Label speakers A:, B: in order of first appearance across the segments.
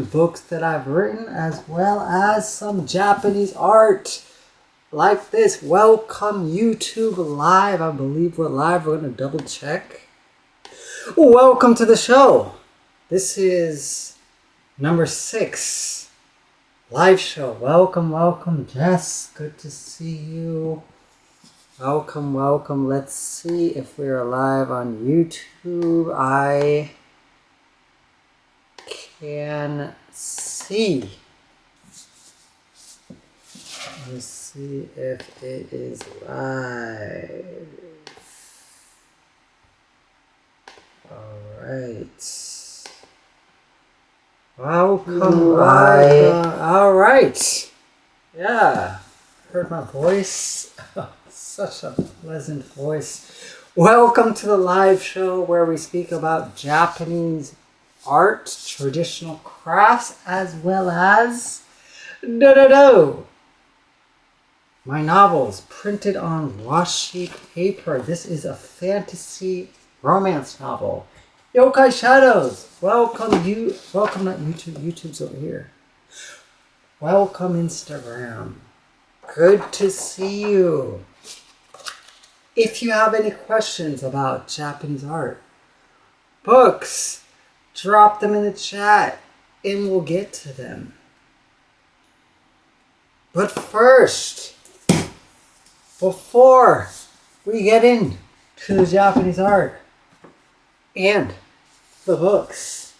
A: books that I've written, as well as some Japanese art like this. Welcome YouTube live. I believe we're live. We're going to double check. Welcome to the show. This is number 6 live show. Welcome, Jess. Good to see you. Welcome. Let's see if we're live on YouTube. I can see. Let's see if it is live. Alright. Welcome. Alright. Yeah. Heard my voice. Such a pleasant voice. Welcome to the live show where we speak about Japanese art, traditional crafts, as well as my novels printed on washi paper. This is a fantasy romance novel. Yokai Shadows. Welcome not YouTube. YouTube's over here. Welcome Instagram. Good to see you. If you have any questions about Japanese art, books, drop them in the chat and we'll get to them. But first, before we get into the Japanese art and the books,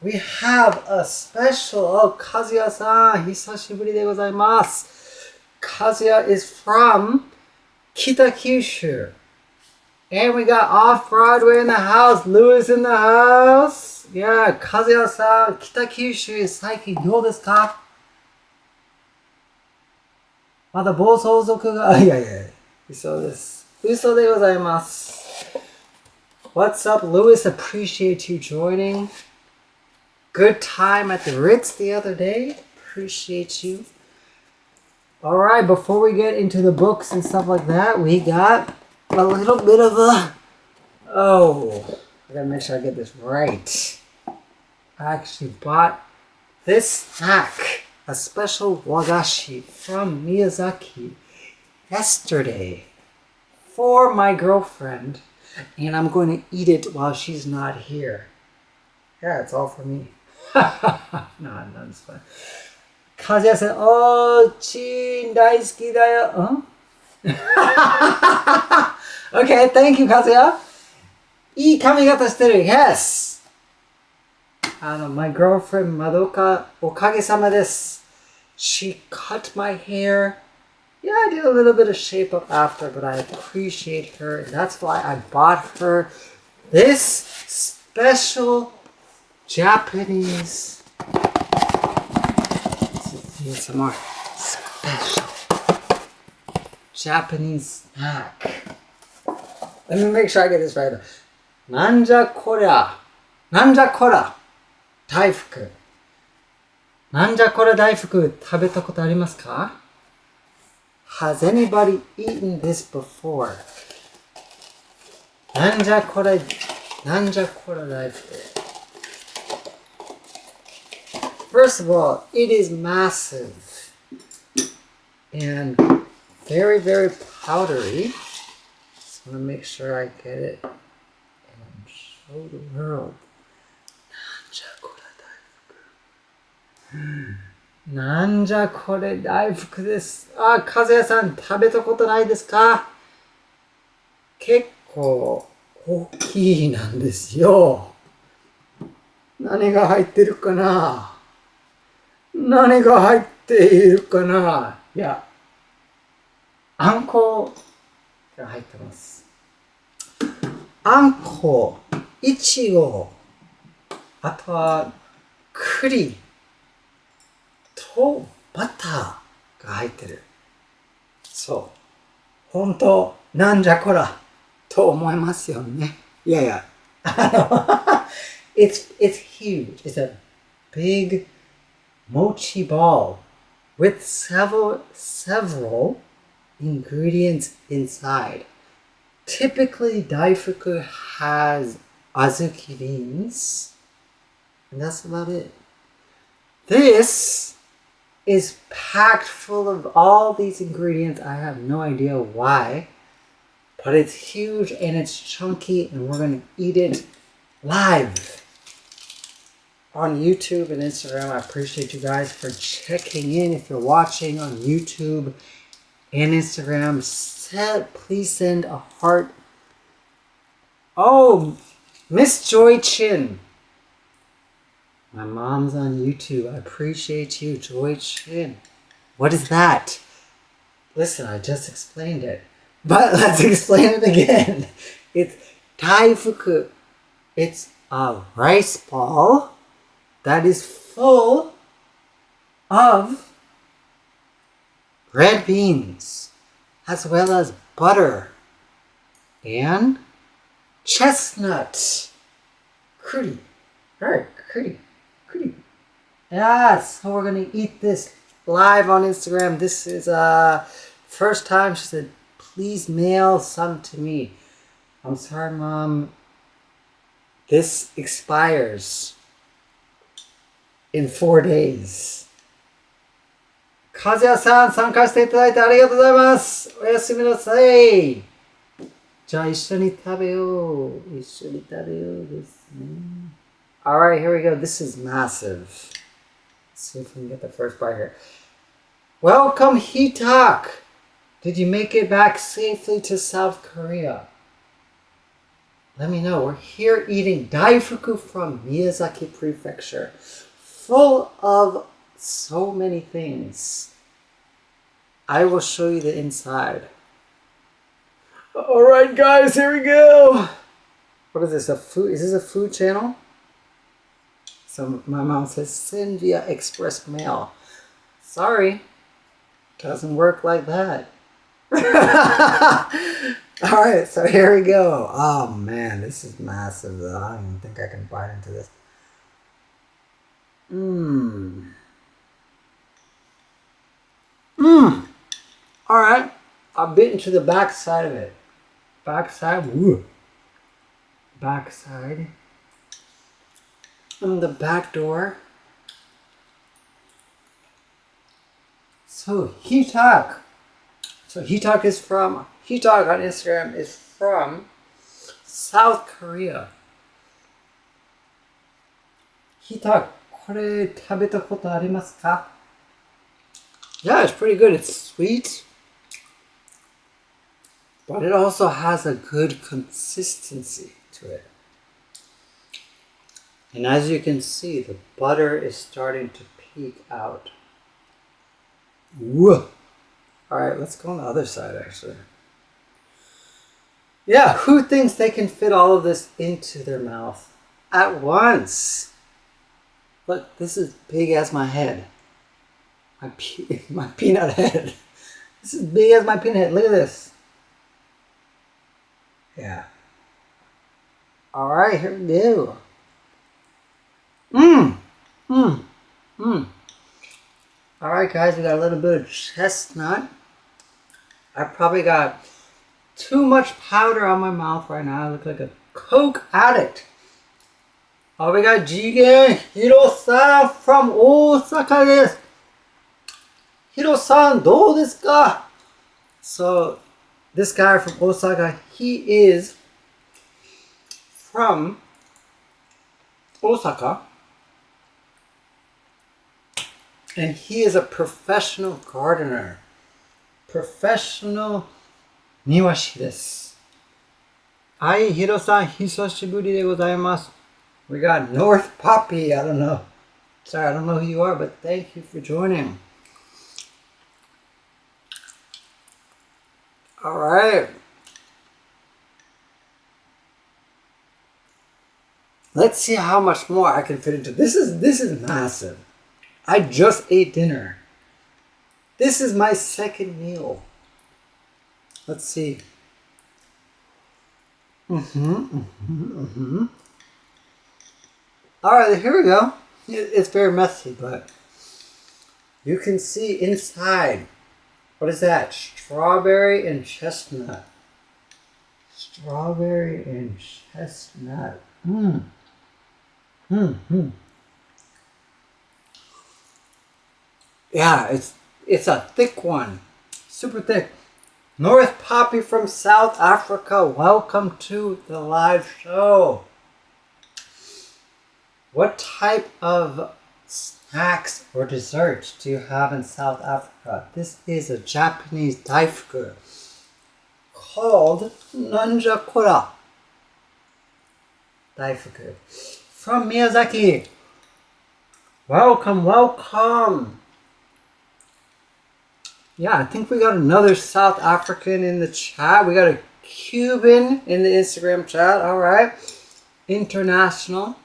A: we have a special. Kazuya-san, hisashiburi de gozaimasu. Kazuya is from Kita Kyushu. And we got Off-Broadway in the house. Louis in the house. Yeah, Kazuya-san, Kita Kyushu, saikin dou desu ka? Mada bousouzoku ga... Yeah. Uso desu. Uso de gozaimasu. What's up, Louis? Appreciate you joining. Good time at the Ritz the other day. Appreciate you. Alright, before we get into the books and stuff like that, we got a little bit of a... I gotta make sure I get this right. I actually bought this snack, a special wagashi from Miyazaki, yesterday for my girlfriend, and I'm going to eat it while she's not here. Yeah, it's all for me. No, it's fine. Kazuya said, chin daisuki da yo. Okay, thank you, Kazuya. いい髪型してる. Yes. My girlfriend, Madoka, おかげさまです. She cut my hair. Yeah, I did a little bit of shape up after, but I appreciate her. And that's why I bought her this special Japanese... Need some more special Japanese snack. Let me make sure I get this right. Nanja kora daifuku. Nanja kora daifuku tabeta koto arimasu ka? Has anybody eaten this before? Nanja kora daifuku. First of all, it is massive and very, very powdery. Just want to make sure I get it and show the world. Nanja kore daifuku desu. Kazuya-san, 食べたことないですか? 結構大きいなんですよ。何が入ってるかな? 何が入っているかな? いや、あんこが入ってます。あんこ、いちご、あとは栗とバターが入ってる。そう。本当、なんじゃこらと思いますよね。いやいや。It's huge. It's a big mochi ball with several ingredients inside. Typically, daifuku has azuki beans, and that's about it. This is packed full of all these ingredients. I have no idea why, but it's huge and it's chunky, and we're going to eat it live on YouTube and Instagram. I appreciate you guys for checking in. If you're watching on YouTube and Instagram, please send a heart. Oh, Miss Joy Chin. My mom's on YouTube. I appreciate you, Joy Chin. What is that? Listen, I just explained it, but let's explain it again. It's taifuku. It's a rice ball that is full of red beans, as well as butter and chestnut. Curry. Right, curry. Yes, so we're gonna eat this live on Instagram. This is first time she said, please mail some to me. I'm sorry, Mom. This expires in 4 days. 和也さん、参加していただいてありがとうございます。おやすみなさい。じゃあ一緒に食べよう。一緒に食べようですね。Alright, here we go. This is massive. Let's see if we can get the first bite here. Welcome, Hitak! Did you make it back safely to South Korea? Let me know. We're here eating daifuku from Miyazaki Prefecture. Full of so many things. I will show you the inside. Alright guys, here we go! What is this? Is this a food channel? So my mom says, send via express mail. Sorry. Doesn't work like that. Alright, so here we go. Oh man, this is massive though. I don't even think I can bite into this. Alright, I've bitten to the back side of it. Backside. On the back door. So Hitak. Hitak on Instagram is from South Korea. Hitak, これ食べたことありますか? Yeah, it's pretty good. It's sweet, but it also has a good consistency to it. And as you can see, the butter is starting to peek out. Whoa! Alright, let's go on the other side actually. Yeah, who thinks they can fit all of this into their mouth at once? Look, this is big as my head. My peanut head. This is big as my peanut head. Look at this. Yeah. Alright, here we go. Alright guys, we got a little bit of chestnut. I probably got too much powder on my mouth right now. I look like a coke addict. Oh, we got Jigen Hiro-san from Osaka desu. Hiro-san, do desu ka? So, this guy from Osaka, he is from Osaka. And he is a professional gardener. Professional niwashi desu. Hi, Hiro-san, hisashiburi de gozaimasu. We got North Poppy. I don't know. Sorry, I don't know who you are, but thank you for joining. Alright. Let's see how much more I can fit into. This is massive. I just ate dinner. This is my second meal. Let's see. Alright, here we go. It's very messy, but you can see inside. What is that? Strawberry and chestnut. Strawberry and chestnut. Yeah, it's a thick one. Super thick. North Poppy from South Africa, welcome to the live show. What type of snacks or desserts do you have in South Africa? This is a Japanese daifuku called Nanjakura daifuku from Miyazaki. Welcome, welcome. Yeah, I think we got another South African in the chat. We got a Cuban in the Instagram chat. All right. International.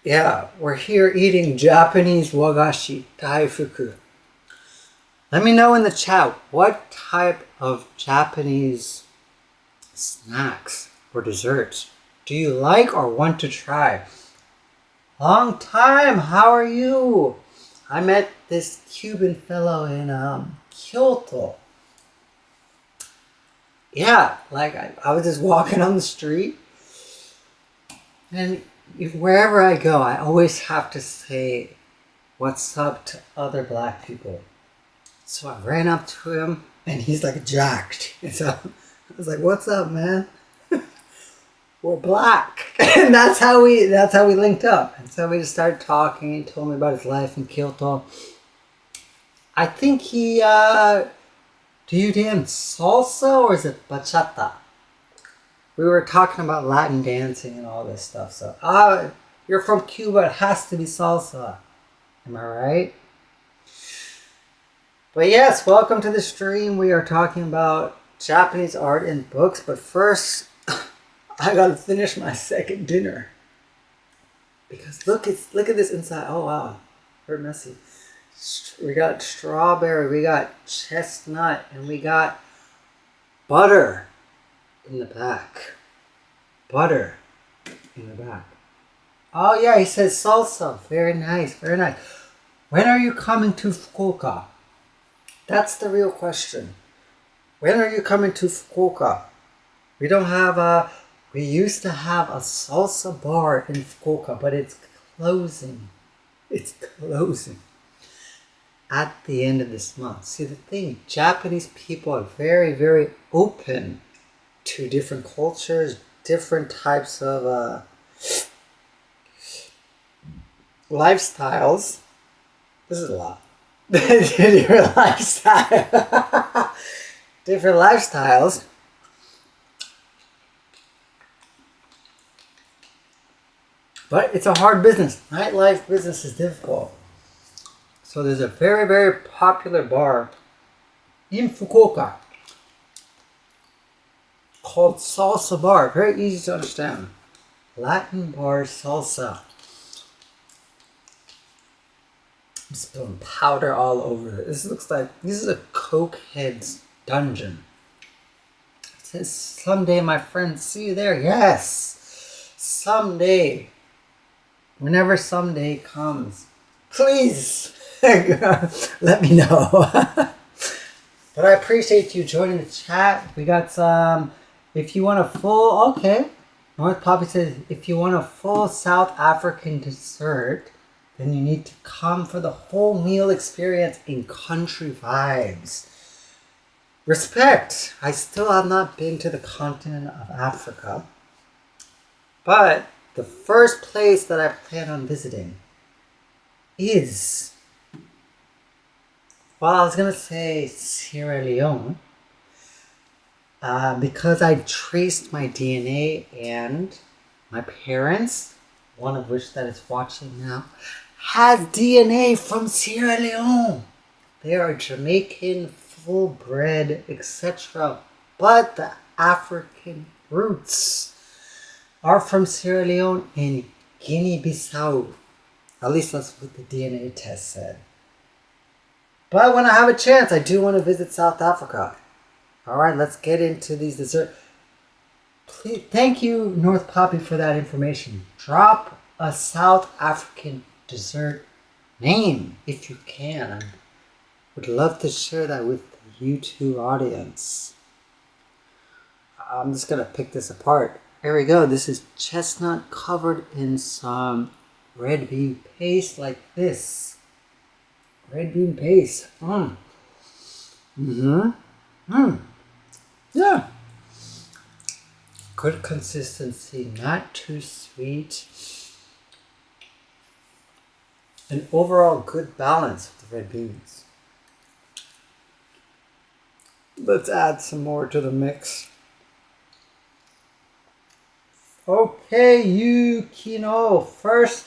A: Yeah, we're here eating Japanese wagashi daifuku. Let me know in the chat what type of Japanese snacks or desserts do you like or want to try? Long time, how are you? I met this Cuban fellow in Kyoto. Yeah, like I was just walking on the street, and wherever I go, I always have to say what's up to other black people. So I ran up to him, and he's like jacked. And so I was like, "What's up, man? We're black." And that's how we linked up. And so we just started talking. He told me about his life in Kyoto. I think he do you dance salsa or is it bachata? We were talking about Latin dancing and all this stuff. So you're from Cuba, it has to be salsa. Am I right? But yes, welcome to the stream. We are talking about Japanese art and books, but first I gotta finish my second dinner. Because look at this inside. Oh wow, very messy. We got strawberry, we got chestnut, and we got butter in the back. Butter in the back. Oh yeah, he says salsa. Very nice, very nice. When are you coming to Fukuoka? That's the real question. When are you coming to Fukuoka? We don't have we used to have a salsa bar in Fukuoka, but it's closing. It's closing at the end of this month. See, the thing, Japanese people are very, very open to different cultures, different types of lifestyles. This is a lot. Different lifestyle. Different lifestyles. But it's a hard business. Nightlife business is difficult. So there's a very, very popular bar in Fukuoka called Salsa Bar. Very easy to understand. Latin bar salsa. I'm spilling powder all over it. This looks like, this is a cokehead's dungeon. It says, someday my friends, see you there. Yes, someday. Whenever someday comes, please let me know. But I appreciate you joining the chat. We got some, if you want a full, okay. North Poppy says, if you want a full South African dessert, then you need to come for the whole meal experience in country vibes. Respect. I still have not been to the continent of Africa. But the first place that I plan on visiting is, well, I was going to say Sierra Leone, because I traced my DNA and my parents, one of which that is watching now, has DNA from Sierra Leone. They are Jamaican, full-bred, etc. But the African roots are from Sierra Leone and Guinea-Bissau. At least that's what the DNA test said. But when I have a chance, I do want to visit South Africa. Alright, let's get into these desserts. Please, thank you, North Poppy, for that information. Drop a South African dessert name if you can. I would love to share that with the YouTube audience. I'm just going to pick this apart. Here we go. This is chestnut covered in some red bean paste like this. Red bean paste. Yeah. Good consistency, not too sweet. An overall good balance with the red beans. Let's add some more to the mix. Okay, Yukino. First,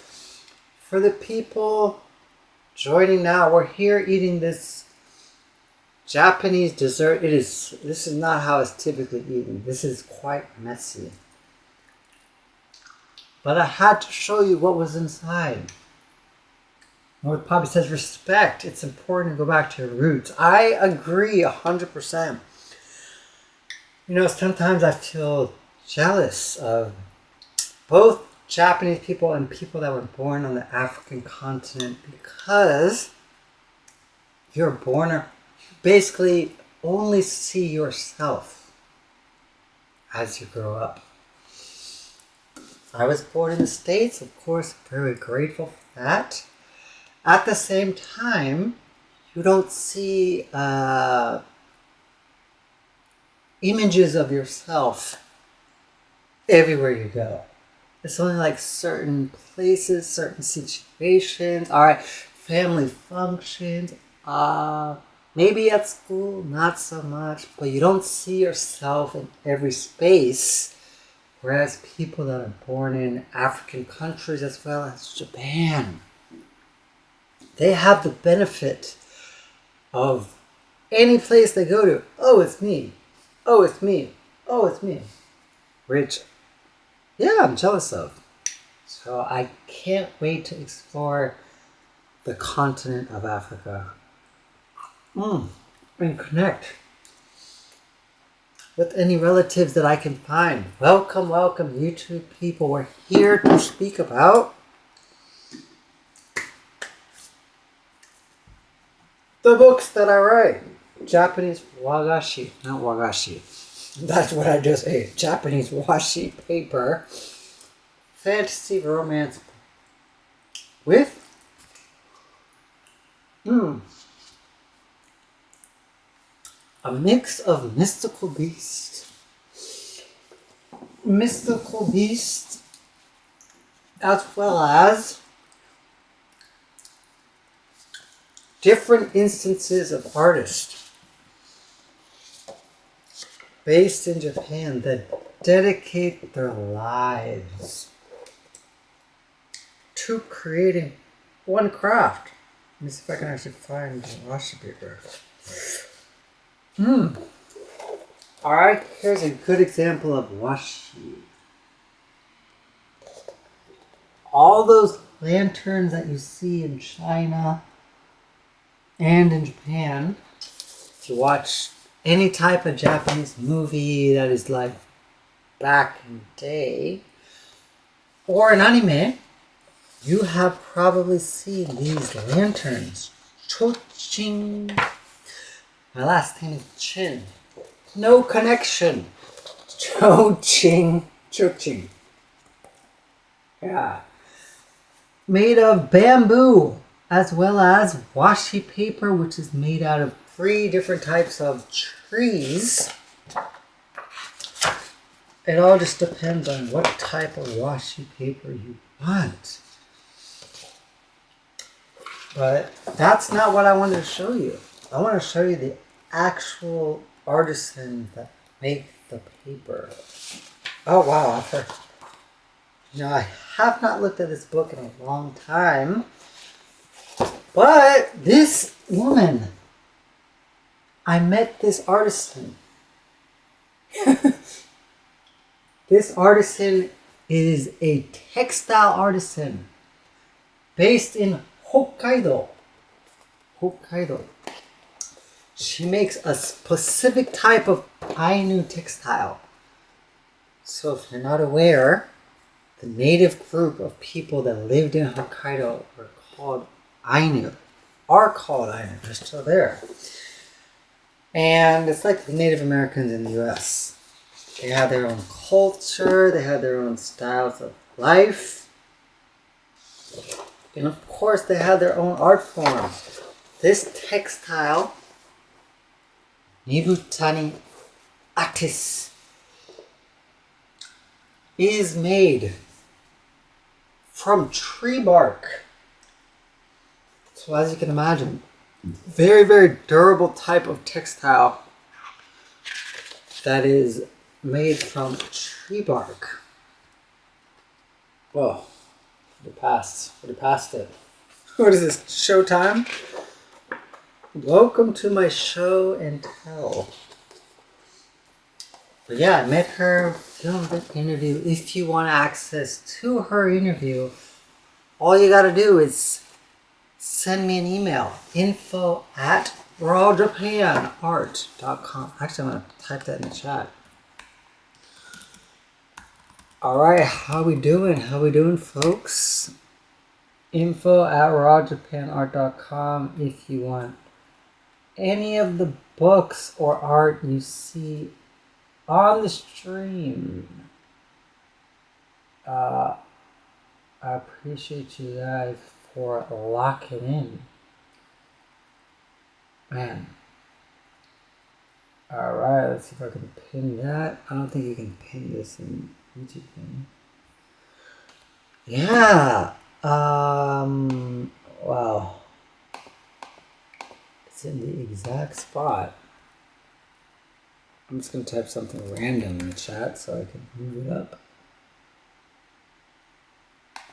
A: for the people joining now, we're here eating this Japanese dessert. This is not how it's typically eaten. This is quite messy. But I had to show you what was inside. What Poppy says, respect. It's important to go back to your roots. I agree 100%. You know, sometimes I feel jealous of both Japanese people and people that were born on the African continent, because you're born, you basically only see yourself as you grow up. I was born in the States, of course, very grateful for that. At the same time, you don't see images of yourself everywhere you go. It's only like certain places, certain situations, alright, family functions, maybe at school, not so much, but you don't see yourself in every space. Whereas people that are born in African countries as well as Japan, they have the benefit of any place they go to. Oh, it's me. Oh, it's me. Oh, it's me. Which, yeah, I'm jealous of. So I can't wait to explore the continent of Africa. And connect with any relatives that I can find. Welcome, welcome, YouTube people. We're here to speak about the books that I write. Japanese wagashi, not wagashi. That's what I just ate. Japanese washi paper. Fantasy romance with a mix of mystical beast, as well as different instances of artists based in Japan that dedicate their lives to creating one craft. Let me see if I can actually find the washi paper. Alright, here's a good example of washi. All those lanterns that you see in China and in Japan, if you watch any type of Japanese movie that is like back in the day, or an anime, you have probably seen these lanterns. Chochin. My last name is Chin. No connection. Chochin. Yeah. Made of bamboo, as well as washi paper, which is made out of 3 different types of trees. It all just depends on what type of washi paper you want. But that's not what I wanted to show you. I want to show you the actual artisans that make the paper. Oh wow, I have not looked at this book in a long time. But this woman, I met this artisan. This artisan is a textile artisan based in Hokkaido. She makes a specific type of Ainu textile. So if you're not aware, the native group of people that lived in Hokkaido are called Ainu. They're still there. And it's like the Native Americans in the US. They have their own culture, they have their own styles of life. And of course, they have their own art form. This textile, Nibutani Atis, is made from tree bark. So as you can imagine, very, very durable type of textile that is made from tree bark. Whoa, we passed it. What is this, showtime? Welcome to my show and tell. But yeah, I met her, filmed an interview. If you want access to her interview, all you gotta do is send me an email. info@rawjapanart.com. Actually, I'm gonna type that in the chat. Alright, how we doing? How we doing, folks? info@rawjapanart.com if you want any of the books or art you see on the stream. I appreciate you guys for locking in. Man. Alright, let's see if I can pin that. I don't think you can pin this in YouTube thing. Yeah. Wow. It's in the exact spot. I'm just going to type something random in the chat so I can move it up.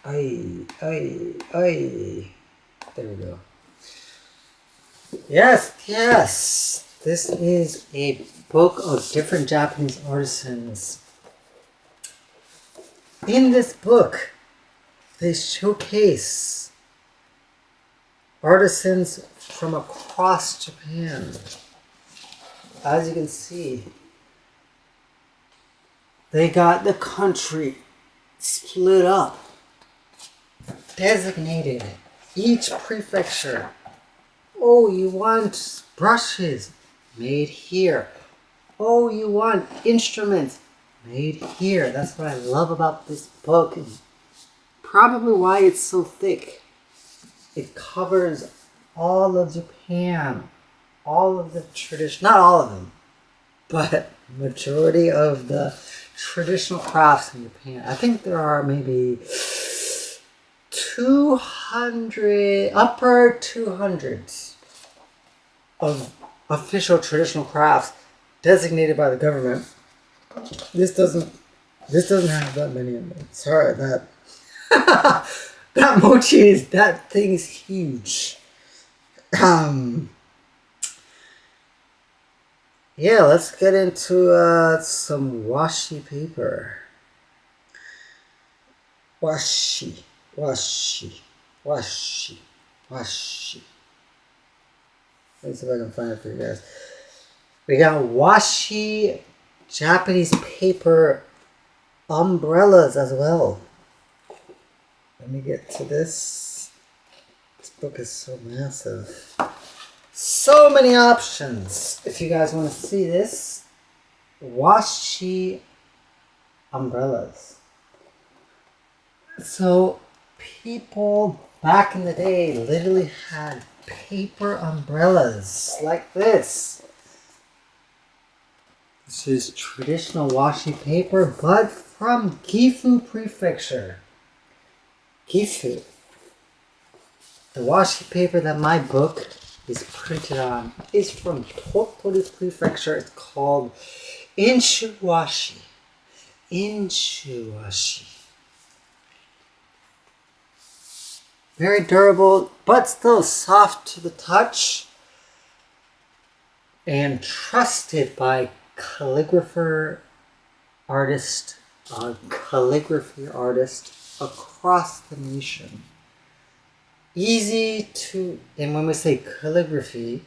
A: There we go. Yes. This is a book of different Japanese artisans. In this book, they showcase artisans from across Japan. As you can see, they got the country split up, designated, each prefecture. Oh, you want brushes? Made here. Oh, you want instruments? Made here. That's what I love about this book, and probably why it's so thick. It covers all of Japan. All of the tradition, not all of them, but majority of the traditional crafts in Japan. I think there are maybe 200, upper 200s of official traditional crafts designated by the government. This doesn't have that many of them. Sorry, that mochi that thing's huge. Yeah, let's get into some washi paper. Washi. Let's see if I can find it for you guys. We got washi Japanese paper umbrellas as well. Let me get to this. This book is so massive. So many options. If you guys want to see this, washi umbrellas. So people back in the day literally had paper umbrellas like this. This is traditional washi paper, but from Gifu Prefecture. Gifu. The washi paper that my book is printed on is from Tottori Prefecture. It's called Inshuwashi. Very durable, but still soft to the touch, and trusted by calligraphy artists across the nation. Easy to, and when we say calligraphy,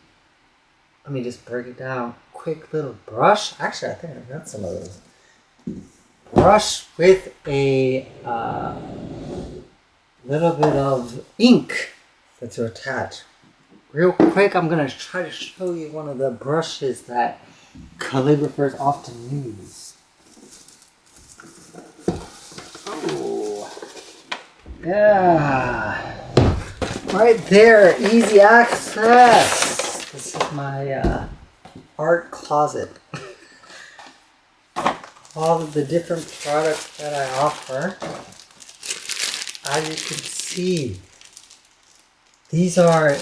A: let me just break it down. Quick little brush. Actually, I think I've got some of those. Brush with a little bit of ink that you attach. Real quick, I'm going to try to show you one of the brushes that calligraphers often use. Oh, yeah. Right there, easy access. This is my art closet. All of the different products that I offer. As you can see, these are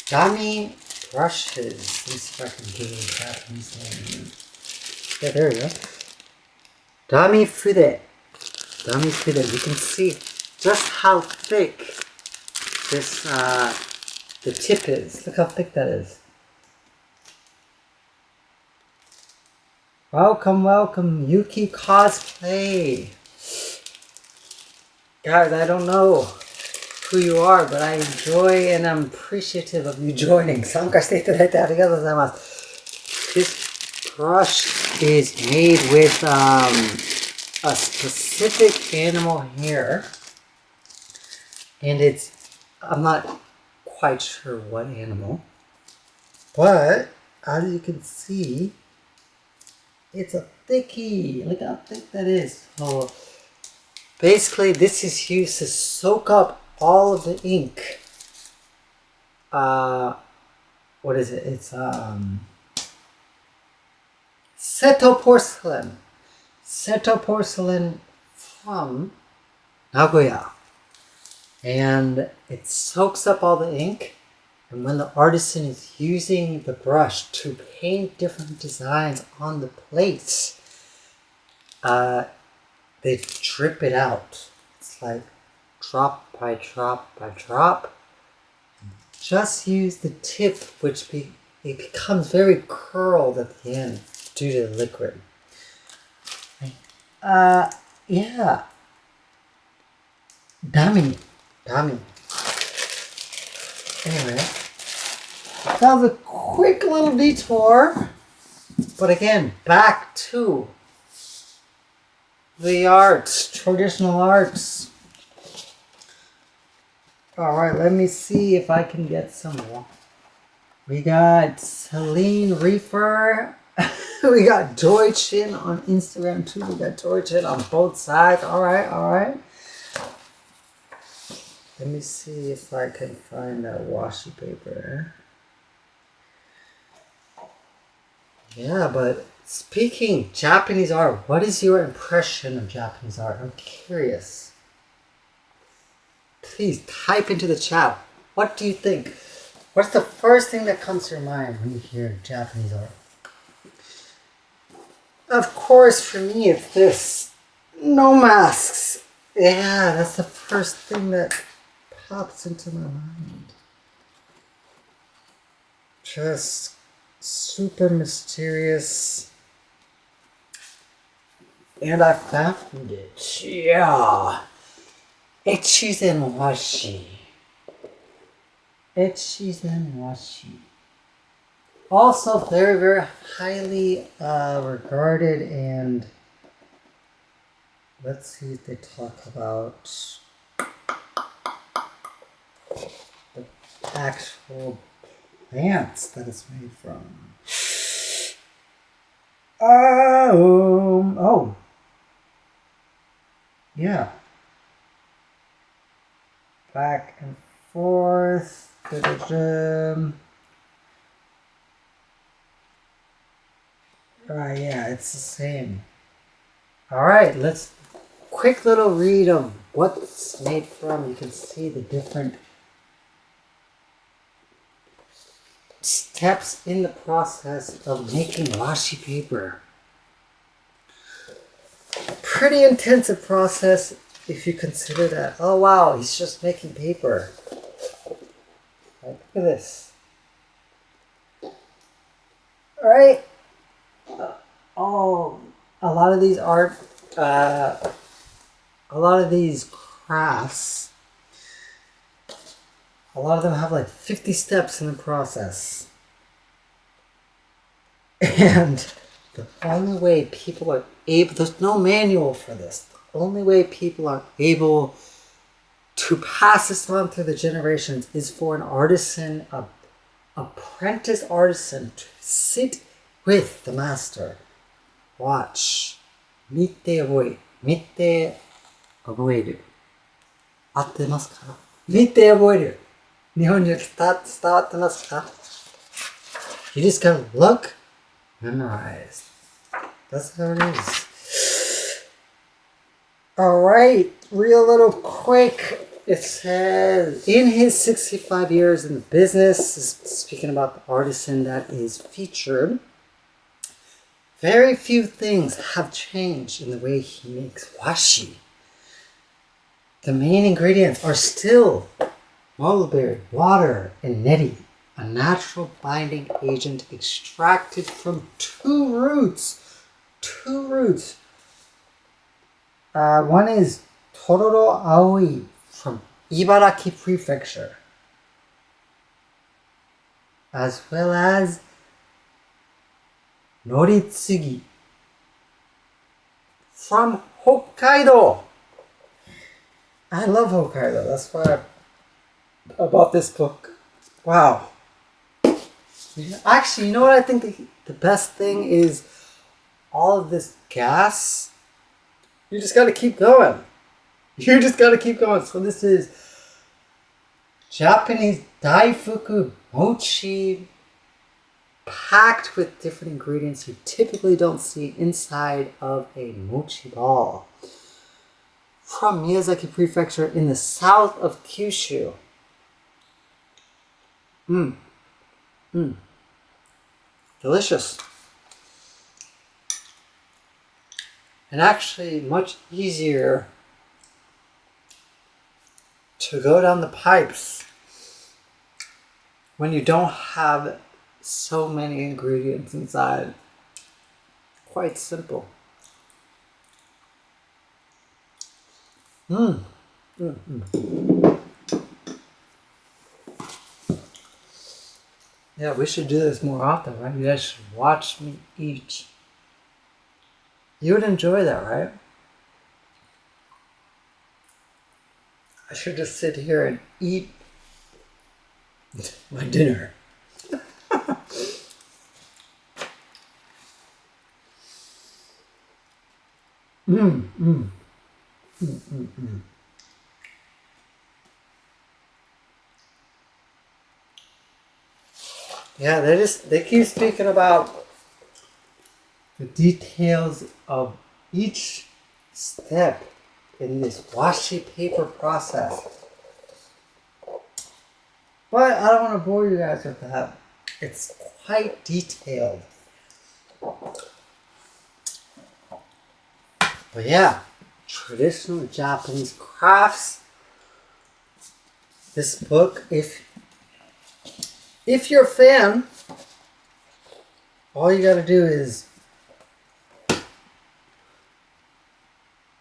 A: dummy brushes. Let me see if I can give it a Japanese name. Yeah, there we go. Dummy fude. Dummy fude. You can see just how thick this the tip is. Look how thick that is. Welcome, welcome, Yuki Cosplay. Guys, I don't know who you are, but I enjoy and I'm appreciative of you joining. 参加していただいてありがとうございます。This brush is made with a specific animal hair. And I'm not quite sure what animal. But, as you can see, it's a thickie. Look how thick that is. So, basically, this is used to soak up all of the ink. What is it? It's Seto porcelain. Seto porcelain from Nagoya. And it soaks up all the ink. And when the artisan is using the brush to paint different designs on the plates, they drip it out. It's like drop by drop by drop. Just use the tip, which it becomes very curled at the end due to the liquid. Yeah. Dummy. Anyway, that was a quick little detour. But again, back to the arts, traditional arts. Alright, let me see if I can get some more. We got Celine Reefer. We got Joy Chin on Instagram too. We got Joy Chin on both sides. Alright. Let me see if I can find that washi paper. Yeah, but speaking Japanese art, what is your impression of Japanese art? I'm curious. Please type into the chat. What do you think? What's the first thing that comes to your mind when you hear Japanese art? Of course, for me, it's this. No masks. Yeah, that's the first thing that pops into my mind. Just super mysterious. And I found it. Yeah. Echizen washi. Echizen washi. Also very, very highly regarded, and let's see if they talk about the actual plants that it's made from. Oh. Yeah. Back and forth. Right, yeah, it's the same. Alright, let's quick little read of what it's made from. You can see the different steps in the process of making washi paper. Pretty intensive process if you consider that. Oh wow, he's just making paper. Look at this. Alright. A lot of these crafts, a lot of them have like 50 steps in the process. And the only way people are able, there's no manual for this. The only way people are able to pass this on through the generations is for an artisan, an apprentice artisan, to sit with the master. Watch. 見て覚える。合ってますか？見て覚える。日本人伝わってますか? You just gotta look, memorize. That's how it is. Alright, real little quick. It says, in his 65 years in the business, speaking about the artisan that is featured, very few things have changed in the way he makes washi. The main ingredients are still mulberry, water, and neti, a natural binding agent extracted from two roots. One is Tororo Aoi from Ibaraki Prefecture, as well as Noritsugi from Hokkaido. I love Hokkaido. That's why I bought this book. Wow. Actually, you know what I think the best thing is? All of this gas. You just gotta keep going. You just gotta keep going. So this is Japanese Daifuku mochi, packed with different ingredients you typically don't see inside of a mochi ball. From Miyazaki Prefecture in the south of Kyushu. Delicious. And actually much easier to go down the pipes when you don't have so many ingredients inside. Quite simple. Yeah, we should do this more often, right? You guys should watch me eat. You would enjoy that, right? I should just sit here and eat my dinner. Yeah, they keep speaking about the details of each step in this washi paper process. But I don't want to bore you guys with that. It's quite detailed. But yeah, traditional Japanese crafts. This book, if you're a fan, all you gotta do is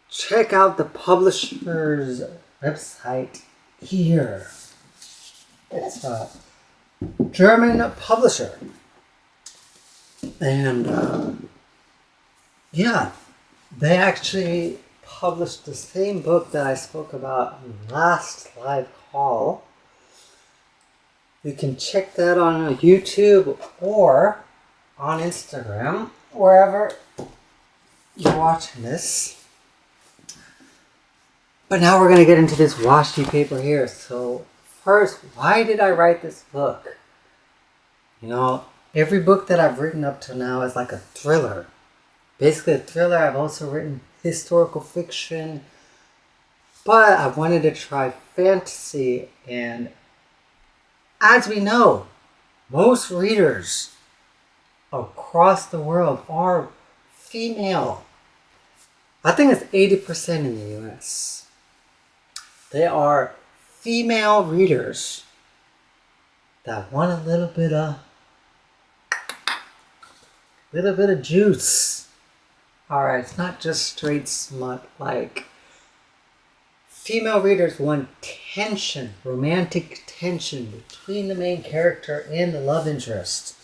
A: check out the publisher's website here. It's a German publisher. And yeah, they actually published the same book that I spoke about on the last live call. You can check that on YouTube or on Instagram, wherever you're watching this. But now we're going to get into this washi paper here. So first, why did I write this book? You know, every book that I've written up to now is like a thriller. Basically a thriller. I've also written historical fiction. But I wanted to try fantasy, and as we know, most readers across the world are female. I think it's 80% in the US. They are female readers that want a little bit of juice. Alright, it's not just straight smut. Like, female readers want tension, romantic tension between the main character and the love interest.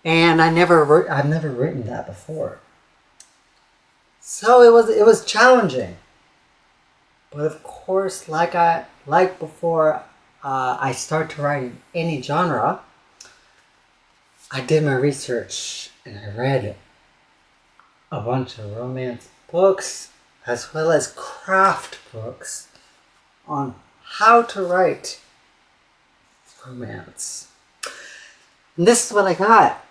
A: And I've never written that before. So it was challenging. But of course, like before I start to write in any genre, I did my research and I read a bunch of romance books as well as craft books on how to write romance. And this is what I got.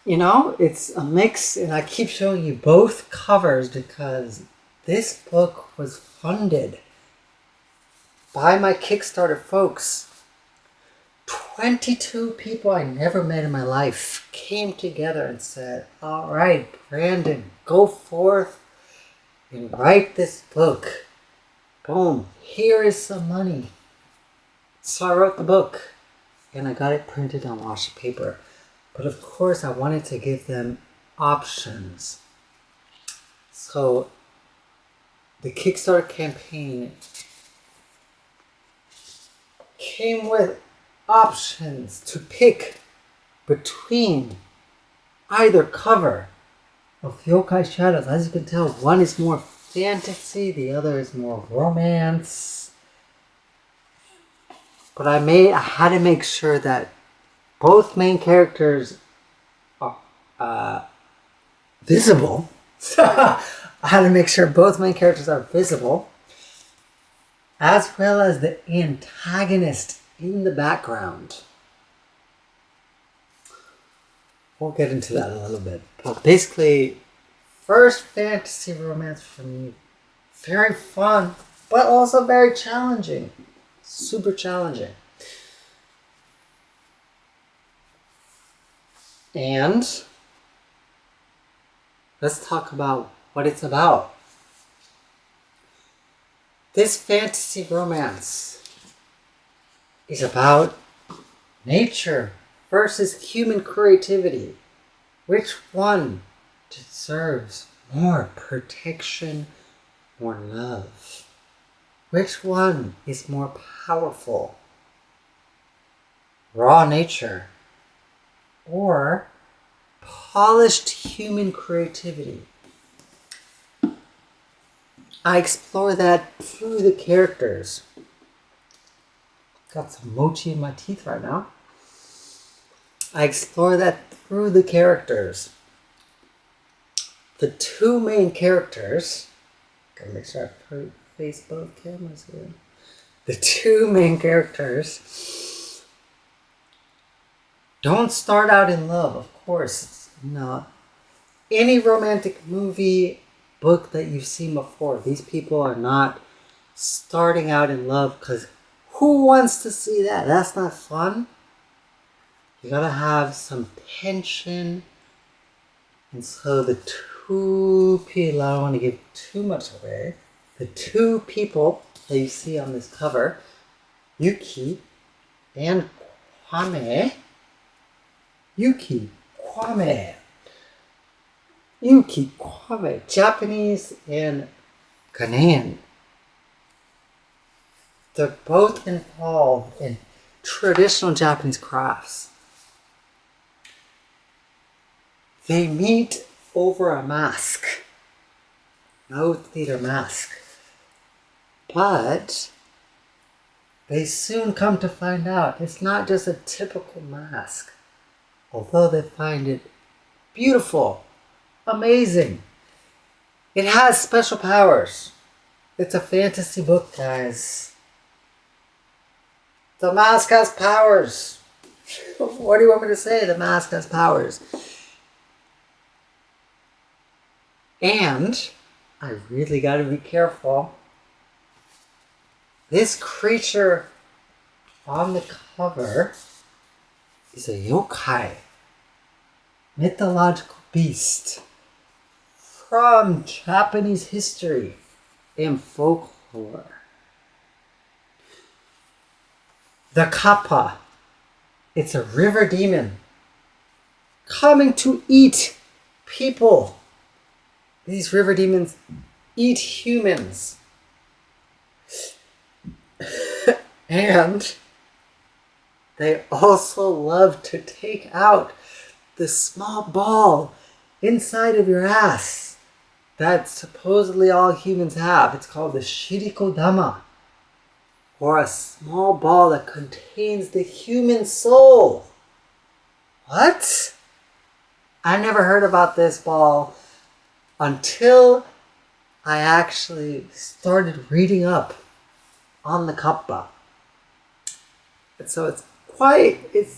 A: You know, it's a mix, and I keep showing you both covers because this book was funded by my Kickstarter folks. 22 people I never met in my life came together and said, all right, Brandon, go forth and write this book. Boom, here is some money. So I wrote the book, and I got it printed on washi paper. But of course, I wanted to give them options. So the Kickstarter campaign came with options to pick between either cover of Yokai Shadows. As you can tell, one is more fantasy, the other is more romance. But I had to make sure that both main characters are visible. I had to make sure both main characters are visible, as well as the antagonist in the background. We'll get into that a little bit. But basically, first fantasy romance for me. Very fun, but also very challenging. Super challenging. And let's talk about what it's about. This fantasy romance is about nature versus human creativity. Which one deserves more protection or love? Which one is more powerful? Raw nature or polished human creativity? I explore that through the characters. Got some mochi in my teeth right now. I explore that through the characters. The two main characters, gotta make sure I face both cameras here. The two main characters don't start out in love, of course. It's not any romantic movie, book that you've seen before. These people are not starting out in love, because who wants to see that? That's not fun. You gotta have some tension. And so the two people, I don't want to give too much away. The two people that you see on this cover, Yuki and Kwame. Yuki, Kwame. Yuki, Kwame. Japanese and Ghanaian. They're both involved in traditional Japanese crafts. They meet over a mask. No theater mask. But they soon come to find out it's not just a typical mask. Although they find it beautiful, amazing. It has special powers. It's a fantasy book, guys. The mask has powers. What do you want me to say? The mask has powers. And I really got to be careful. This creature on the cover is a yokai, mythological beast from Japanese history and folklore. The kappa, it's a river demon coming to eat people. These river demons eat humans. And they also love to take out the small ball inside of your ass that supposedly all humans have. It's called the shirikodama, or a small ball that contains the human soul. What? I never heard about this ball until I actually started reading up on the kappa. So it's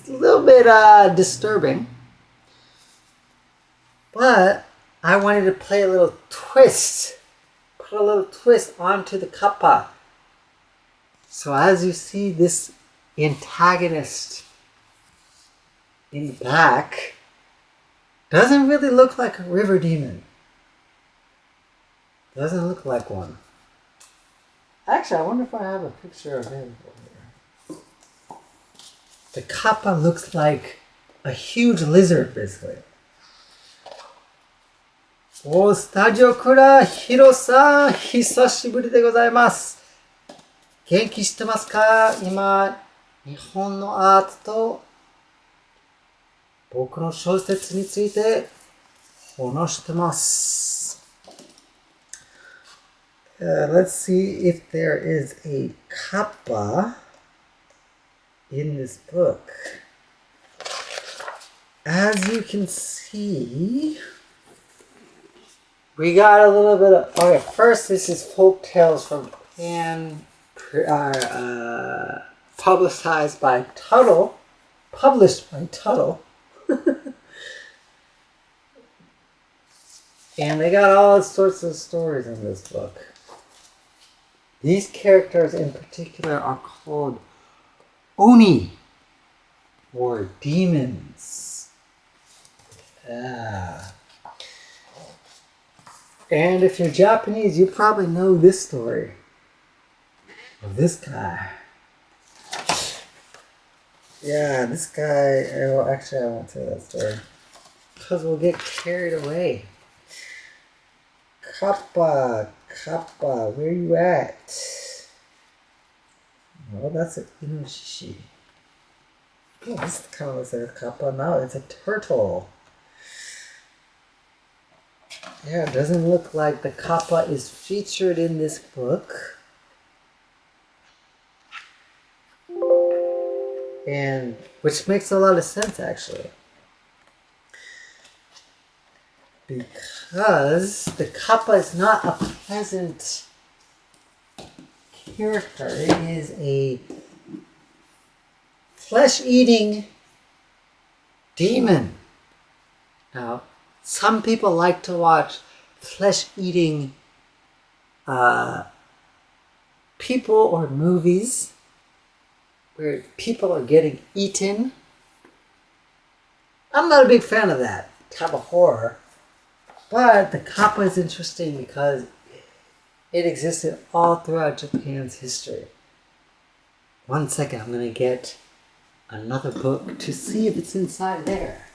A: a little bit disturbing. But I wanted to play a little twist. Put a little twist onto the kappa. So as you see this antagonist in the back, doesn't really look like a river demon. Doesn't look like one. Actually, I wonder if I have a picture of him over here. The kappa looks like a huge lizard, basically. Oh, スタジオクラヒロさん、久しぶりでございます。元気してますか？今、日本のアートと僕の小説について話してます。Let's see if there is a kappa in this book. As you can see, we got a little bit of... Okay, first this is folk tales from Japan, publicized by Tuttle. Published by Tuttle. And they got all sorts of stories in this book. These characters in particular are called Oni, or demons. And if you're Japanese, you probably know this story of this guy. Yeah, this guy... Oh, actually, I won't tell that story because we'll get carried away. Kappa, where you at? Oh, that's an inoshishi. Oh, this kind of looks like a kappa. No, it's a turtle. Yeah, it doesn't look like the kappa is featured in this book. And which makes a lot of sense, actually. Because the kappa is not a pleasant character. It is a flesh-eating demon. Now, some people like to watch flesh-eating people or movies where people are getting eaten. I'm not a big fan of that type of horror. But the kappa is interesting because it existed all throughout Japan's history. 1 second, I'm going to get another book to see if it's inside there.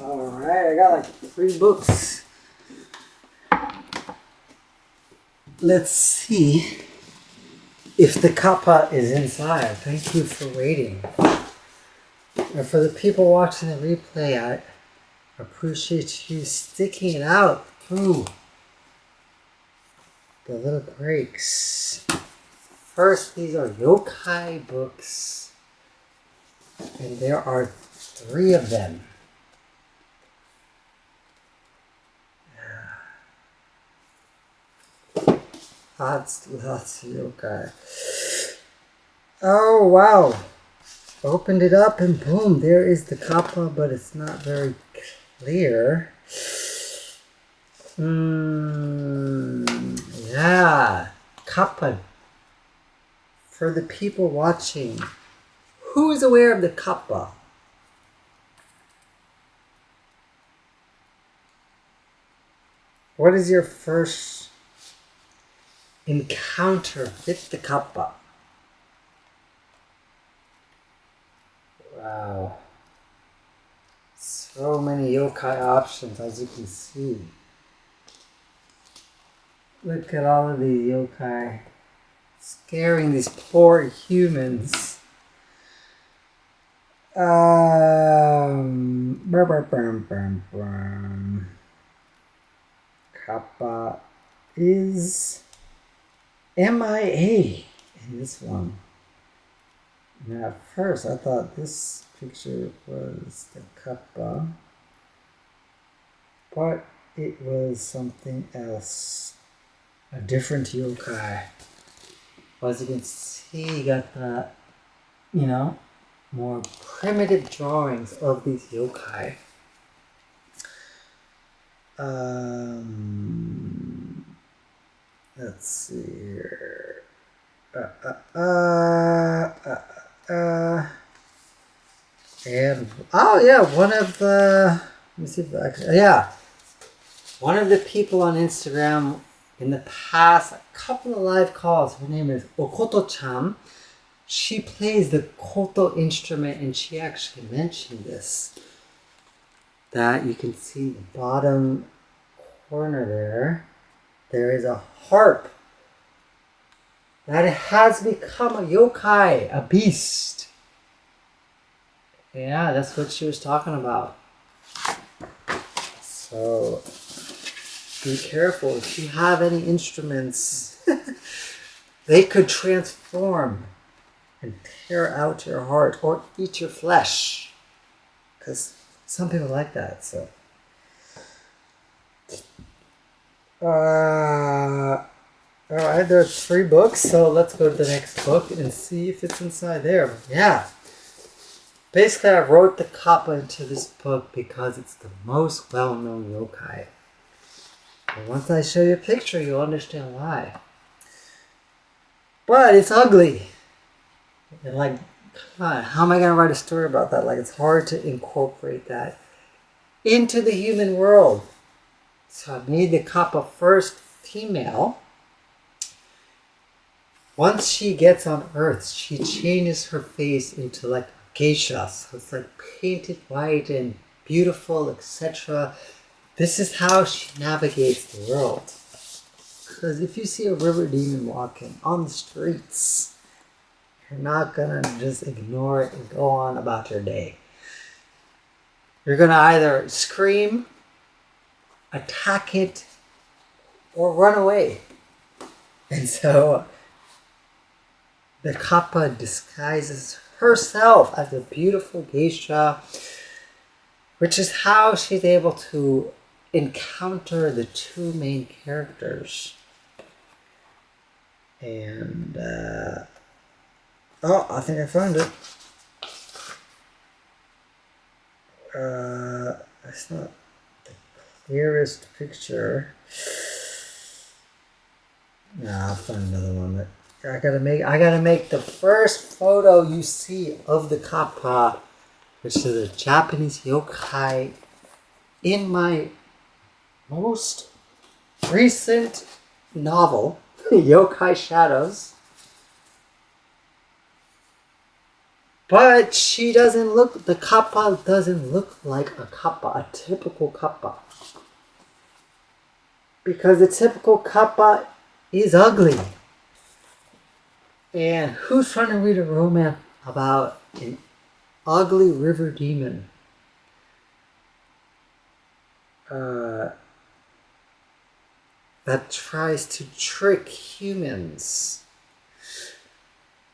A: Alright, I got like 3 books. Let's see if the kappa is inside. Thank you for waiting. And for the people watching the replay, I appreciate you sticking it out through the little breaks. First, these are yokai books, and there are 3 of them. Lots of yokai. Oh, wow. Opened it up and boom, there is the kappa, but it's not very clear. Yeah. Kappa. For the people watching, who is aware of the kappa? What is your first encounter with the kappa? Wow. So many yokai options, as you can see. Look at all of these yokai scaring these poor humans. Brum, brum, brum, brum, brum. Kappa is MIA in this one. Now, at first, I thought this picture was the kappa, but it was something else. A different yokai. As you can see, you got the, more primitive drawings of these yokai. Let's see here. And oh yeah, one of the let me see if I actually, yeah, one of the people on Instagram in the past, a couple of live calls. Her name is Okoto-chan. She plays the koto instrument, and she actually mentioned this. That you can see the bottom corner there. There is a harp that has become a yokai, a beast. Yeah, that's what she was talking about. So be careful. If you have any instruments, they could transform and tear out your heart or eat your flesh. Because some people like that, so. Alright, there are 3 books, so let's go to the next book and see if it's inside there. Yeah. Basically, I wrote the kappa into this book because it's the most well-known yokai. And once I show you a picture, you'll understand why. But it's ugly. And like, come on, how am I going to write a story about that? Like, it's hard to incorporate that into the human world. So I made the kappa first female. Once she gets on Earth, she changes her face into like geisha. So it's like painted white and beautiful, etc. This is how she navigates the world. Because if you see a river demon walking on the streets, you're not going to just ignore it and go on about your day. You're going to either scream, attack it, or run away. And so the kappa disguises herself as a beautiful geisha, which is how she's able to encounter the 2 main characters. And, oh, I think I found it. It's not the clearest picture. No, I'll find another one. I gotta make the first photo you see of the kappa, which is a Japanese yokai, in my most recent novel, Yokai Shadows. But the kappa doesn't look like a kappa, a typical kappa. Because the typical kappa is ugly. And who's trying to read a romance about an ugly river demon? That tries to trick humans.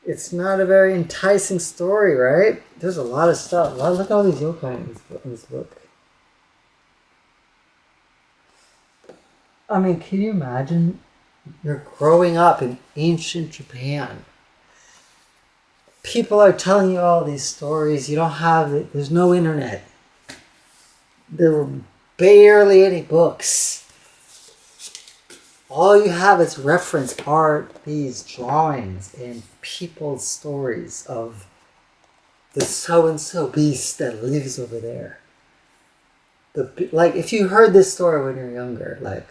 A: It's not a very enticing story, right? There's a lot of stuff. Look at all these yokai in this book. I mean, can you imagine? You're growing up in ancient Japan. People are telling you all these stories. There's no internet. There were barely any books. All you have as reference are these drawings and people's stories of the so-and-so beast that lives over there. Like, if you heard this story when you're younger, like,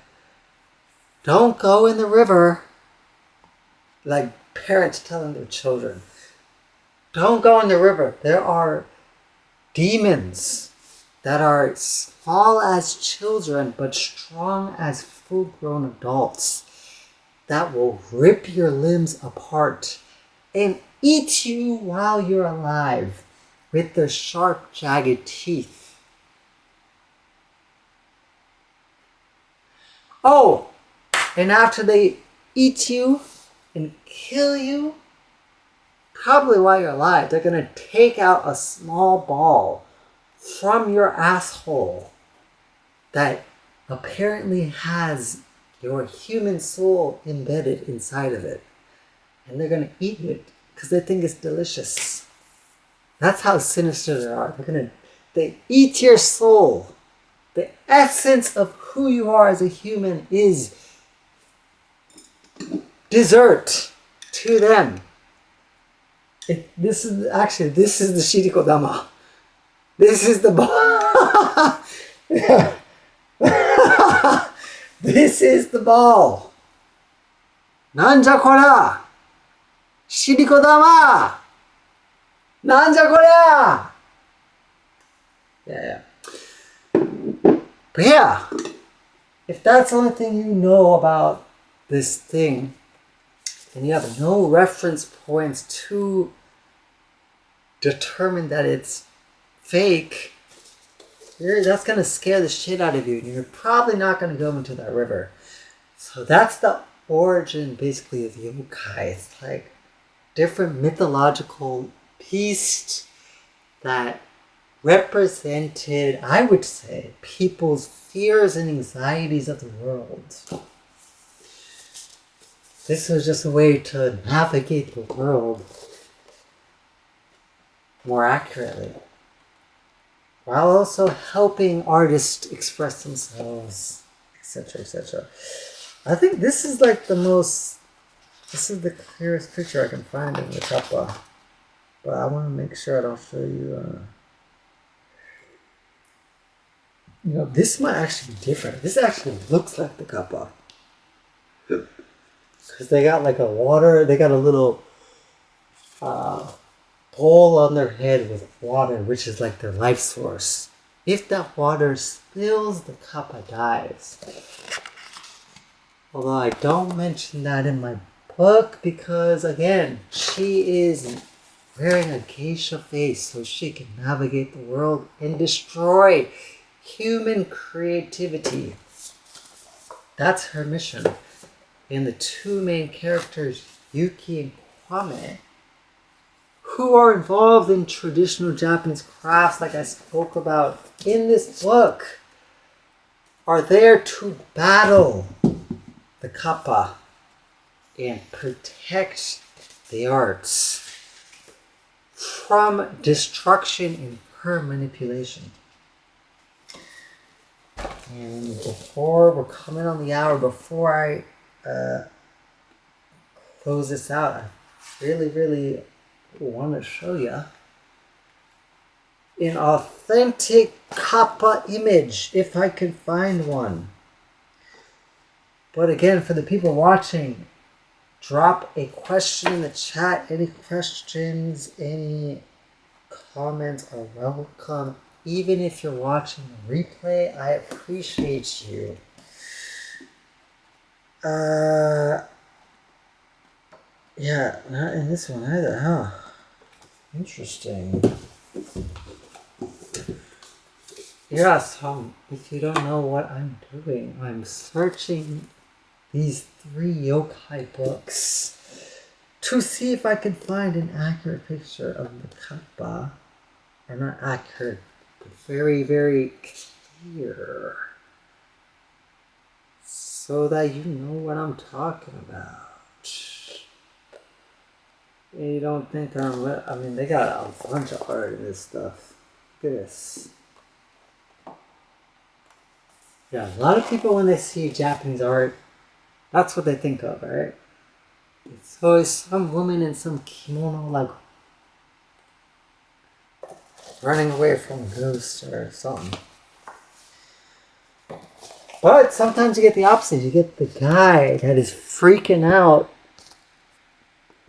A: don't go in the river. Like parents telling their children, don't go in the river. There are demons that are small as children but strong as full-grown adults that will rip your limbs apart and eat you while you're alive with their sharp, jagged teeth. Oh, and after they eat you and kill you, probably while you're alive, they're going to take out a small ball from your asshole that apparently has your human soul embedded inside of it. And they're going to eat it because they think it's delicious. That's how sinister they are. They eat your soul. The essence of who you are as a human is dessert to them. This is the Shiriko Dama. This is the ball. This is the ball. Nanja kora? Shiriko Dama. Nanja kora? Yeah. But yeah, if that's the only thing you know about this thing, and you have no reference points to determine that it's fake, that's going to scare the shit out of you, and you're probably not going to go into that river. So that's the origin, basically, of yokai. It's like different mythological beasts that represented, I would say, people's fears and anxieties of the world. This was just a way to navigate the world more accurately, while also helping artists express themselves, etc., etc. I think this is like this is the clearest picture I can find in the kappa. But I want to make sure I don't show you, this might actually be different. This actually looks like the kappa. Because they got like they got a little bowl on their head with water, which is like their life source. If that water spills, the kappa dies. Although I don't mention that in my book because, again, she is wearing a geisha face so she can navigate the world and destroy human creativity. That's her mission. And the two main characters, Yuki and Kwame, who are involved in traditional Japanese crafts like I spoke about in this book, are there to battle the kappa and protect the arts from destruction and her manipulation. And before we're coming on the hour, before I close this out, I really want to show you an authentic kappa image, if I can find one. But again, for the people watching, drop a question in the chat. Any questions, any comments are welcome. Even if you're watching the replay, I appreciate you. Yeah, not in this one either, huh? Interesting. Yeah, so if you don't know what I'm doing, I'm searching these 3 yokai books to see if I can find an accurate picture of the kappa. Or not accurate, but very clear. So that you know what I'm talking about. And you don't think they got a bunch of art in this stuff. Look at this. Yeah, a lot of people when they see Japanese art, that's what they think of, right? It's always some woman in some kimono, like running away from a ghost or something. But sometimes you get the opposite. You get the guy that is freaking out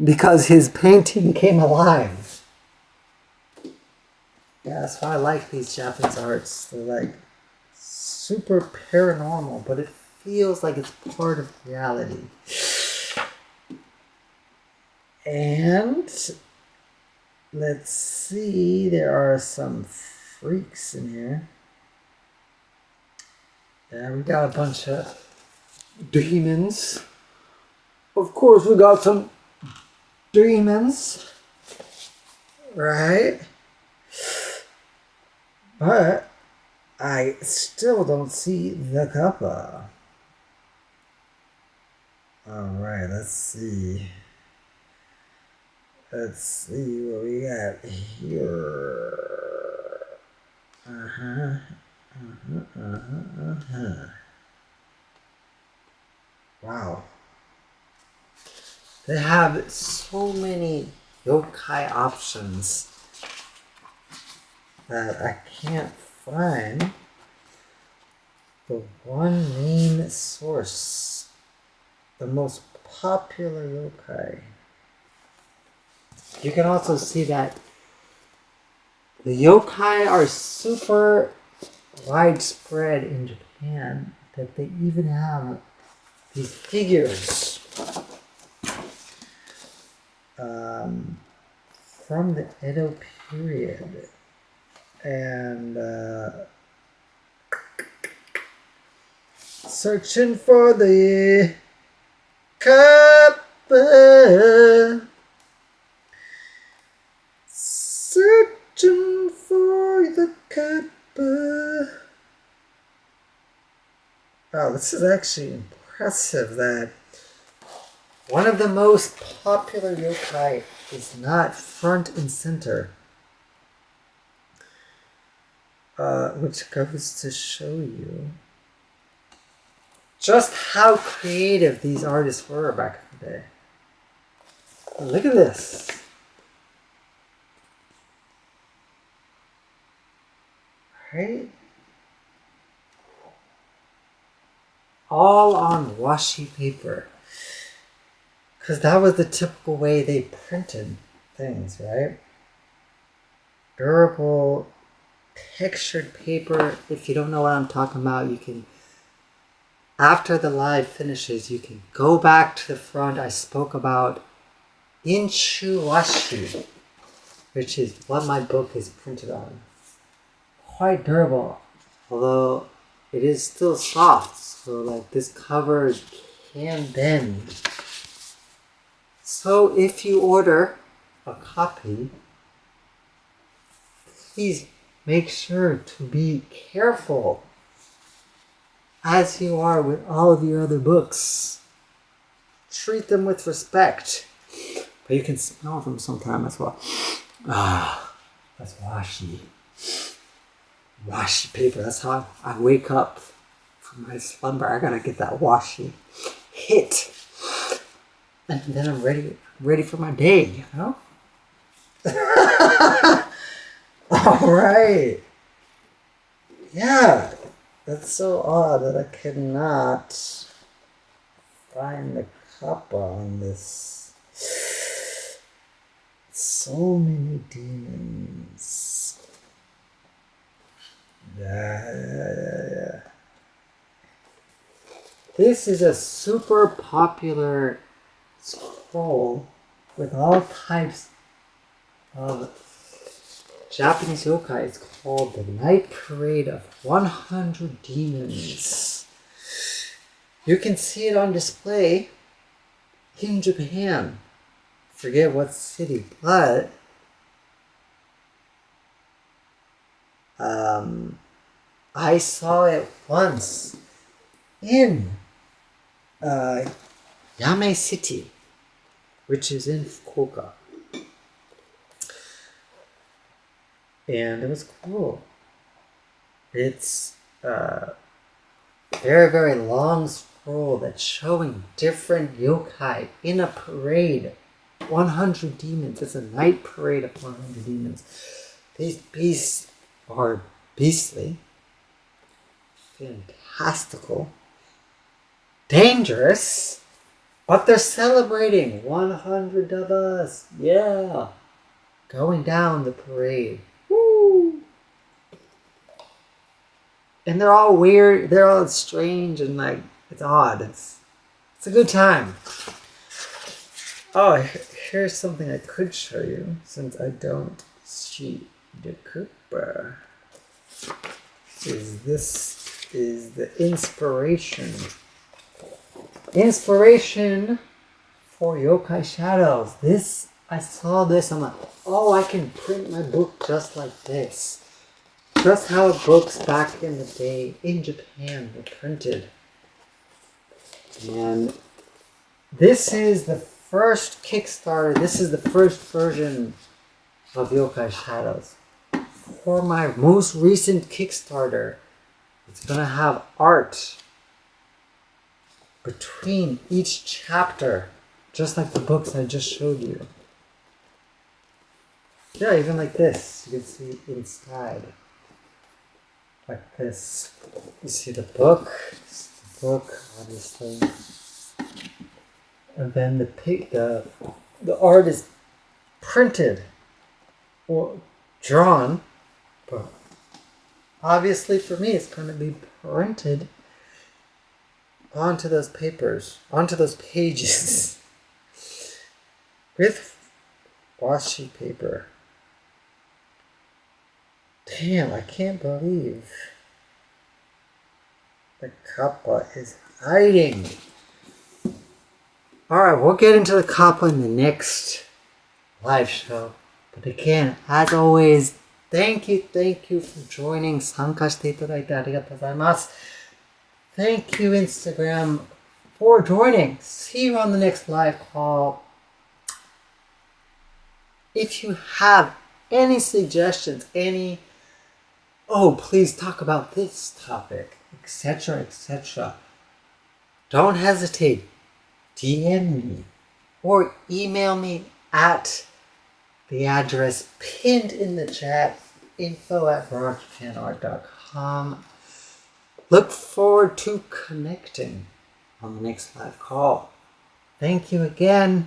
A: because his painting came alive. Yeah, that's why I like these Japanese arts. They're like super paranormal, but it feels like it's part of reality. And let's see. There are some freaks in here. Yeah, we got a bunch of demons. Of course, we got some demons, right? But I still don't see the kappa. Alright, let's see. Let's see what we got here. Wow. They have so many yokai options that I can't find the one main source, the most popular yokai. You can also see that the yokai are super widespread in Japan, that they even have these figures from the Edo period. And searching for the kappa. Searching for the kappa. Wow, this is actually impressive that one of the most popular yokai is not front and center. Which goes to show you just how creative these artists were back in the day. Look at this. Right? All on washi paper. Because that was the typical way they printed things, right? Durable, textured paper. If you don't know what I'm talking about, you can, after the live finishes, you can go back to the front. I spoke about Inshu washi, which is what my book is printed on. Quite durable, although it is still soft, so like this cover can bend. So if you order a copy, please make sure to be careful, as you are with all of your other books. Treat them with respect, but you can smell them sometime as well. Ah, that's washi. Washi paper, that's how I wake up from my slumber. I gotta get that washi hit. And then I'm ready for my day, you know? Alright. Yeah. That's so odd that I cannot find the kappa on this. So many demons. Yeah. This is a super popular scroll with all types of Japanese yokai. It's called the Night Parade of 100 Demons. You can see it on display in Japan. Forget what city, but I saw it once in Yame City, which is in Fukuoka. And it was cool. It's a very, very long scroll that's showing different yokai in a parade. 100 demons. It's a night parade of 100 demons. These beasts are beastly, fantastical, dangerous, but they're celebrating 100 of us. Yeah. Going down the parade. Woo! And they're all weird, they're all strange and like, it's odd. It's a good time. Oh, here's something I could show you since I don't see the Cooper. This is the inspiration. Inspiration for Yokai Shadows. This, I saw this, I'm like, oh, I can print my book just like this. Just how books back in the day in Japan were printed. And this is the first Kickstarter, this is the first version of Yokai Shadows. For my most recent Kickstarter, it's gonna have art between each chapter, just like the books I just showed you. Yeah, even like this, you can see inside. Like this. You see the book, obviously. And then the art is printed or drawn, but obviously for me it's going to be printed onto those papers, onto those pages with washi paper. Damn, I can't believe the kappa is hiding. Alright, we'll get into the kappa in the next live show. But again, as always, thank you for joining. 参加していただいてありがとうございます。Thank you, Instagram, for joining. See you on the next live call. If you have any suggestions, please talk about this topic, etc., etc., don't hesitate. DM me or email me at the address pinned in the chat, info@rockjapanart.com. Look forward to connecting on the next live call. Thank you again.